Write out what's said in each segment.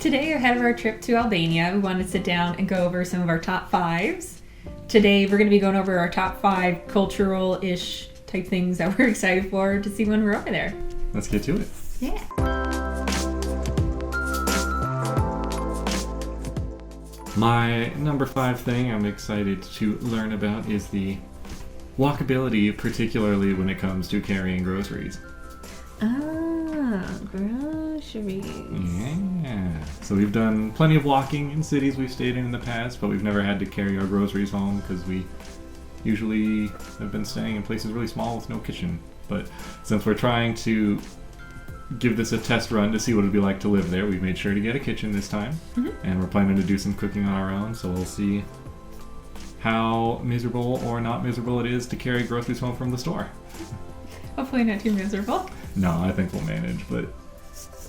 Today, ahead of our trip to Albania, we wanted to sit down and go over some of our top fives. Today, we're going to be going over our top 5 cultural-ish type things that we're excited for to see when we're over there. Let's get to it. Yeah. My number 5 thing I'm excited to learn about is the walkability, particularly when it comes to carrying groceries. Groceries. Yeah. So we've done plenty of walking in cities we've stayed in the past, but we've never had to carry our groceries home because we usually have been staying in places really small with no kitchen. But since we're trying to give this a test run to see what it'd be like to live there, we've made sure to get a kitchen this time. Mm-hmm. And we're planning to do some cooking on our own, so we'll see how miserable or not miserable it is to carry groceries home from the store. Hopefully not too miserable. No, I think we'll manage, but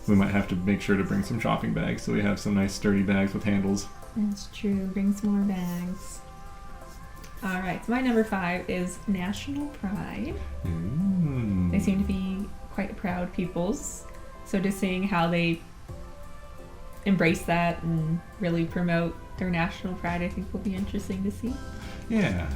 we might have to make sure to bring some shopping bags so we have some nice sturdy bags with handles. That's true. Bring some more bags. Alright, so my number 5 is national pride. They seem to be quite proud peoples. So just seeing how they embrace that and really promote their national pride, I think will be interesting to see. Yeah.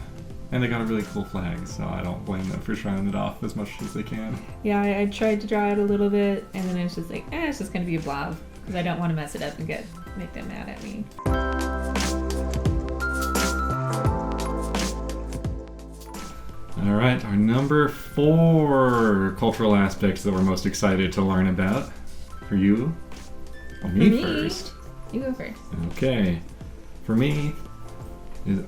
And they got a really cool flag, so I don't blame them for showing it off as much as they can. Yeah, I tried to draw it a little bit, and then it's just like, it's just going to be a blob, because I don't want to mess it up and make them mad at me. Alright, our number 4 cultural aspects that we're most excited to learn about. For you? Well, me first. You go first. Okay. For me,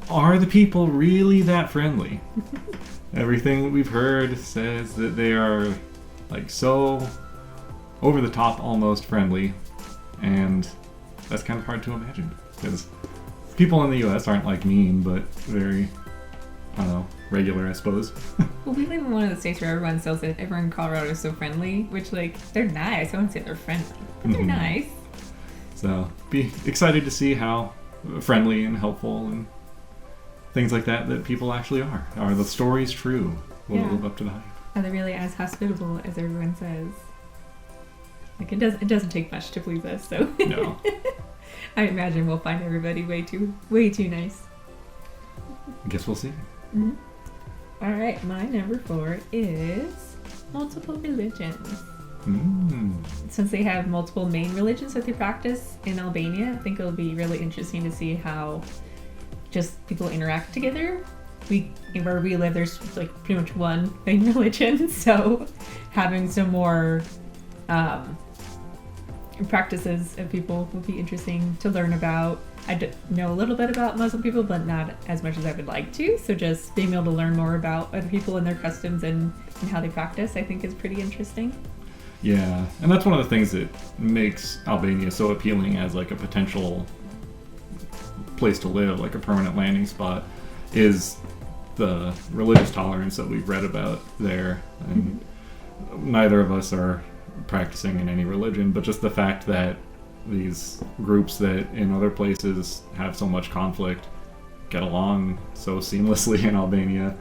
are the people really that friendly? Everything we've heard says that they are like so over the top almost friendly, and that's kind of hard to imagine because people in the US aren't like mean, but very, I don't know, regular, I suppose. Well, we live in one of the states where everyone says that everyone in Colorado is so friendly, which like they're nice. I wouldn't say they're friendly, but they're nice. So be excited to see how friendly and helpful and things like that people actually are. Are the stories true? Will it live up to the hype? Are they really as hospitable as everyone says? Like it doesn't take much to please us, so no. I imagine we'll find everybody way too nice. I guess we'll see. Mm-hmm. All right, my number 4 is multiple religions. Since they have multiple main religions that they practice in Albania, I think it'll be really interesting to see how just people interact together. Where we live, there's like pretty much one main religion, so having some more practices of people will be interesting to learn about. I know a little bit about Muslim people, but not as much as I would like to, so just being able to learn more about other people and their customs and how they practice, I think is pretty interesting. Yeah, and that's one of the things that makes Albania so appealing as like a potential place to live, like a permanent landing spot, is the religious tolerance that we've read about there. And neither of us are practicing in any religion, but just the fact that these groups that in other places have so much conflict get along so seamlessly in Albania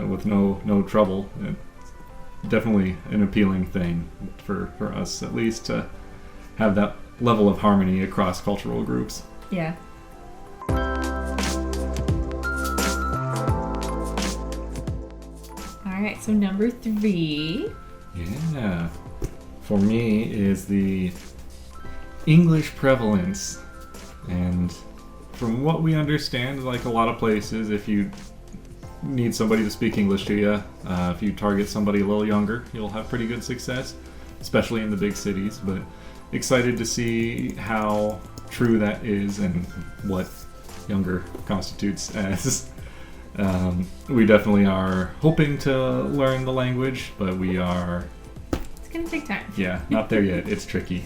with no trouble. Definitely an appealing thing for us, at least, to have that level of harmony across cultural groups. Yeah. Alright, so number 3. Yeah. For me is the English prevalence. And from what we understand, like a lot of places, if you need somebody to speak English to you, if you target somebody a little younger, you'll have pretty good success, especially in the big cities. But excited to see how true that is and what younger constitutes as. We definitely are hoping to learn the language, but we are... It's going to take time. Yeah, not there yet. It's tricky.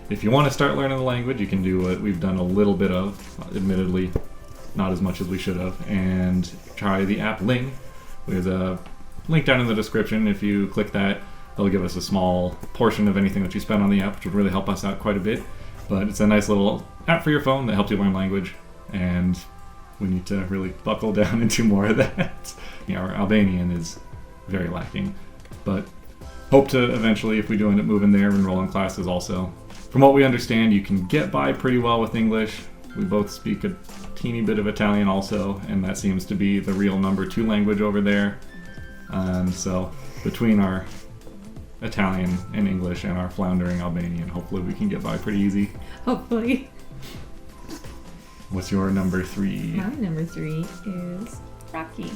If you want to start learning the language, you can do what we've done a little bit of, admittedly, not as much as we should have, and try the app Ling. There's a link down in the description. If you click that, they'll give us a small portion of anything that you spend on the app, which would really help us out quite a bit. But it's a nice little app for your phone that helps you learn language, and we need to really buckle down and do more of that. Our Albanian is very lacking, but hope to eventually, if we do end up moving there, enroll in classes also. from what we understand, you can get by pretty well with English. We both speak a teeny bit of Italian also, and that seems to be the real number 2 language over there. So between our Italian and English and our floundering Albanian, hopefully we can get by pretty easy. Hopefully. What's your number 3? My number 3 is Rocky.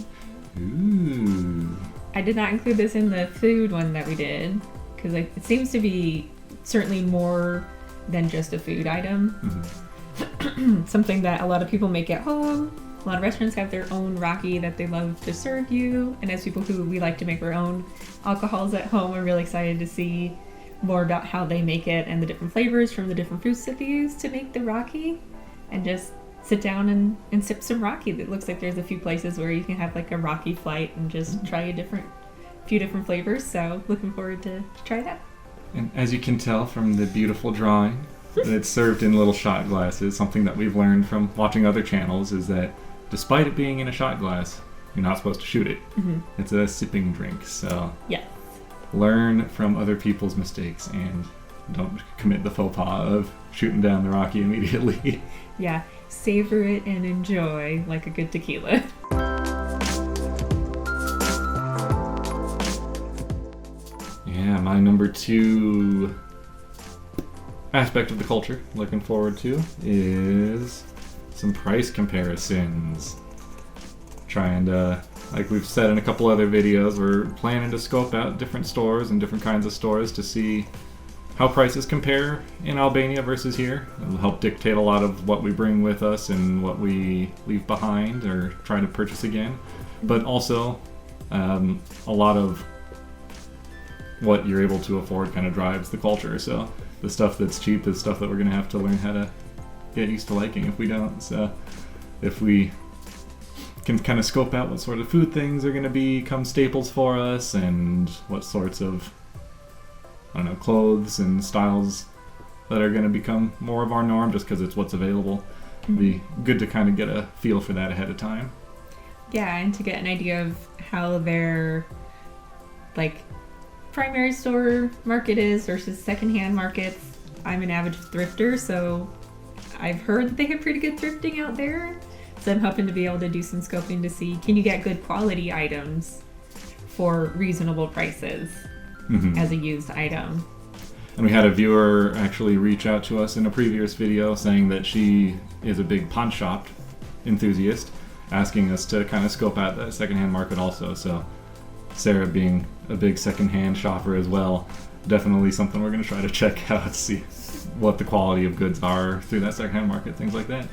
Ooh. I did not include this in the food one that we did, because it seems to be certainly more than just a food item. Mm-hmm. Something that a lot of people make at home. A lot of restaurants have their own Rocky that they love to serve you. And as people who we like to make our own alcohols at home, we're really excited to see more about how they make it and the different flavors from the different fruits that they use to make the Rocky. And just sit down and sip some Rocky. It looks like there's a few places where you can have like a Rocky flight and just try a few different flavors. So looking forward to try that. And as you can tell from the beautiful drawing, it's served in little shot glasses. Something that we've learned from watching other channels is that despite it being in a shot glass, you're not supposed to shoot it. Mm-hmm. It's a sipping drink, so yes. Learn from other people's mistakes and don't commit the faux pas of shooting down the Rocky immediately. Yeah, savor it and enjoy like a good tequila. Yeah, my number 2 aspect of the culture looking forward to is some price comparisons. Trying to, like we've said in a couple other videos, we're planning to scope out different stores and different kinds of stores to see how prices compare in Albania versus here. It'll help dictate a lot of what we bring with us and what we leave behind or try to purchase again. But also, a lot of what you're able to afford kind of drives the culture. So the stuff that's cheap is stuff that we're going to have to learn how to get used to liking if we don't. So if we can kind of scope out what sort of food things are going to become staples for us and what sorts of, I don't know, clothes and styles that are going to become more of our norm just because it's what's available. It'd be good to kind of get a feel for that ahead of time. Yeah, and to get an idea of how their like primary store market is versus secondhand markets. I'm an avid thrifter, so I've heard that they have pretty good thrifting out there. So I'm hoping to be able to do some scoping to see, can you get good quality items for reasonable prices as a used item. And we had a viewer actually reach out to us in a previous video saying that she is a big pawn shop enthusiast, asking us to kind of scope out that secondhand market also. So Sarah, being a big secondhand shopper as well, definitely something we're going to try to check out, see what the quality of goods are through that secondhand market, things like that.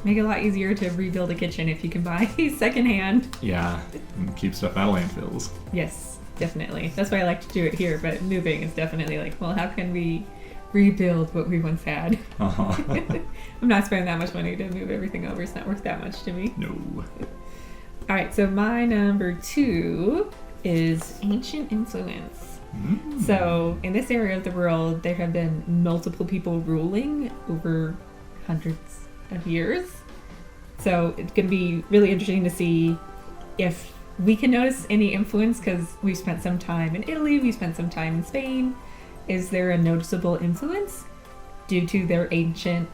Make it a lot easier to rebuild a kitchen if you can buy secondhand. Yeah, and keep stuff out of landfills. Yes, definitely. That's why I like to do it here, but moving is definitely like, well, how can we rebuild what we once had? I'm not spending that much money to move everything over. It's not worth that much to me. No. All right, so my number 2 is ancient influence. So in this area of the world, there have been multiple people ruling over hundreds of years. So it's going to be really interesting to see if we can notice any influence, because we've spent some time in Italy, we've spent some time in Spain. Is there a noticeable influence due to their ancient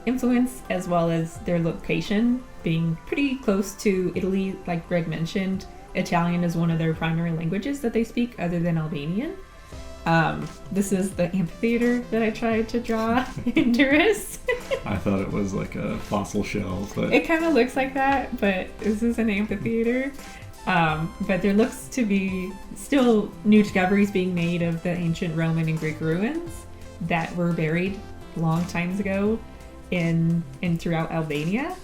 influence as well as their location being pretty close to Italy? Like Greg mentioned, Italian is one of their primary languages that they speak other than Albanian. This is the amphitheater that I tried to draw in Durrës. I thought it was like a fossil shell, but it kind of looks like that, but this is an amphitheater. But there looks to be still new discoveries being made of the ancient Roman and Greek ruins that were buried long times ago in throughout Albania.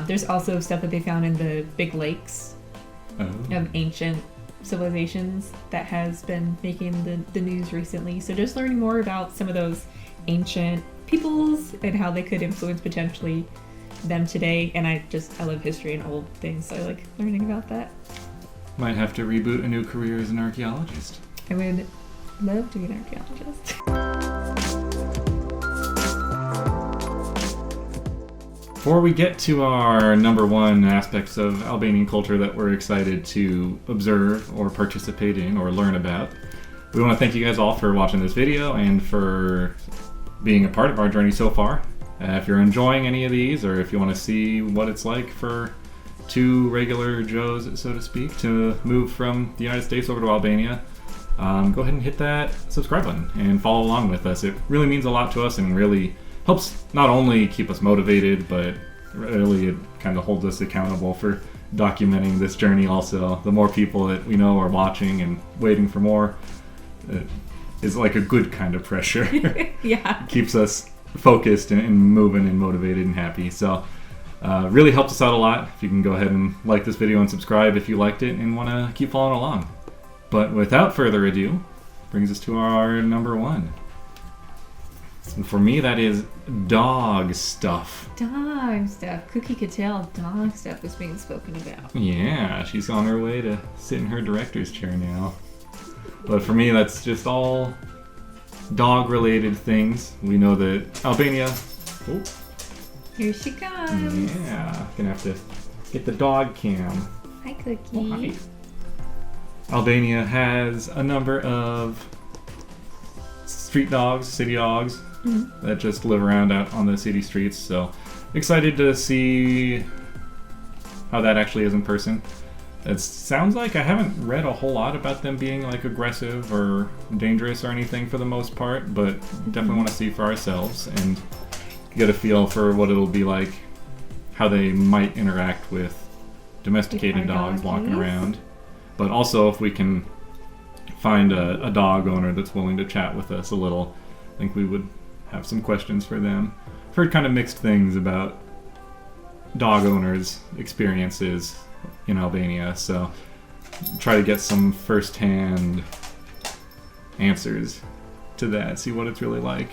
There's also stuff that they found in the big lakes of ancient civilizations that has been making the news recently. So just learning more about some of those ancient peoples and how they could influence potentially them today. And I love history and old things, so I like learning about that. Might have to reboot a new career as an archaeologist. I would love to be an archaeologist. Before we get to our number 1 aspects of Albanian culture that we're excited to observe or participate in or learn about, we want to thank you guys all for watching this video and for being a part of our journey so far. If you're enjoying any of these, or if you want to see what it's like for two regular Joes, so to speak, to move from the United States over to Albania, go ahead and hit that subscribe button and follow along with us. It really means a lot to us and really helps not only keep us motivated, but really it kind of holds us accountable for documenting this journey also. The more people that we know are watching and waiting for more, it is like a good kind of pressure. Yeah. Keeps us focused and moving and motivated and happy. So really helps us out a lot. If you can go ahead and like this video and subscribe if you liked it and want to keep following along. But without further ado, brings us to our number one. And for me, that is dog stuff. Dog stuff. Cookie could tell dog stuff was being spoken about. Yeah, she's on her way to sit in her director's chair now. But for me, that's just all dog-related things. We know that Albania... Oh. Here she comes. Yeah, gonna have to get the dog cam. Hi, Cookie. Oh, hi. Albania has a number of street dogs, city dogs, that just live around out on the city streets. So excited to see how that actually is in person. It sounds like I haven't read a whole lot about them being like aggressive or dangerous or anything for the most part, but definitely want to see for ourselves and get a feel for what it'll be like, how they might interact with domesticated dogs walking around. But also if we can find a dog owner that's willing to chat with us a little, I think we would have some questions for them. I've heard kind of mixed things about dog owners' experiences in Albania, so try to get some first-hand answers to that, see what it's really like.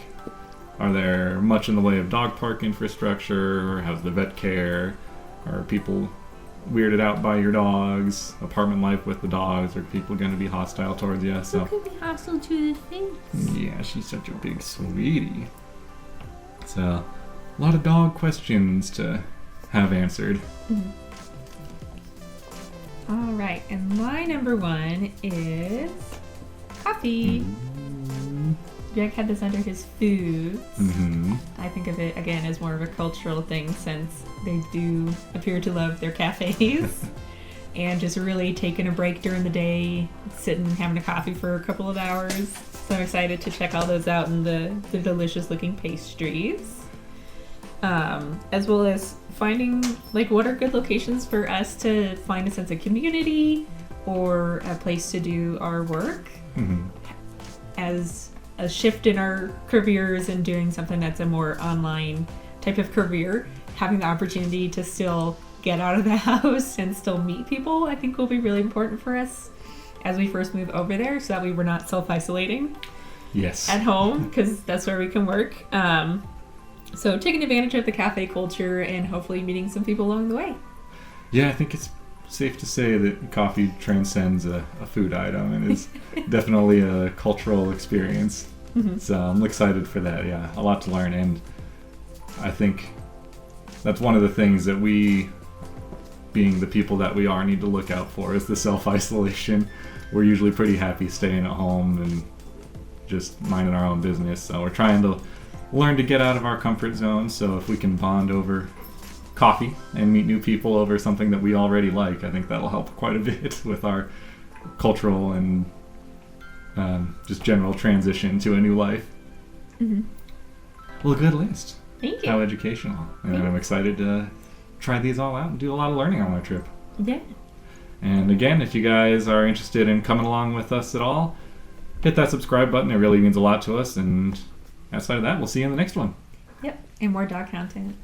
Are there much in the way of dog park infrastructure, or how's the vet care? Are people weirded out by your dogs? Apartment life with the dogs? Are people going to be hostile towards you? So could be hostile to the face. Yeah, she's such a big sweetie. So a lot of dog questions to have answered. All right, and my number one is coffee. Jack had this under his foods. I think of it, again, as more of a cultural thing since they do appear to love their cafes. And just really taking a break during the day, sitting and having a coffee for a couple of hours. So I'm excited to check all those out and the delicious looking pastries. As well as finding, like, what are good locations for us to find a sense of community or a place to do our work. As a shift in our careers and doing something that's a more online type of career, having the opportunity to still get out of the house and still meet people, I think will be really important for us as we first move over there, so that we're not self-isolating at home, because that's where we can work. So taking advantage of the cafe culture and hopefully meeting some people along the way. Yeah, I think it's safe to say that coffee transcends a food item and is definitely a cultural experience. So I'm excited for that. Yeah, a lot to learn, and I think that's one of the things that we, being the people that we are, need to look out for is the self-isolation. We're usually pretty happy staying at home and just minding our own business, so we're trying to learn to get out of our comfort zone. So if we can bond over coffee and meet new people over something that we already like, I think that'll help quite a bit with our cultural and just general transition to a new life. Well, a good list. Thank you. How educational. And I'm excited to try these all out and do a lot of learning on our trip. Yeah. And again, if you guys are interested in coming along with us at all, hit that subscribe button. It really means a lot to us. And outside of that, we'll see you in the next one. Yep. And more dog content.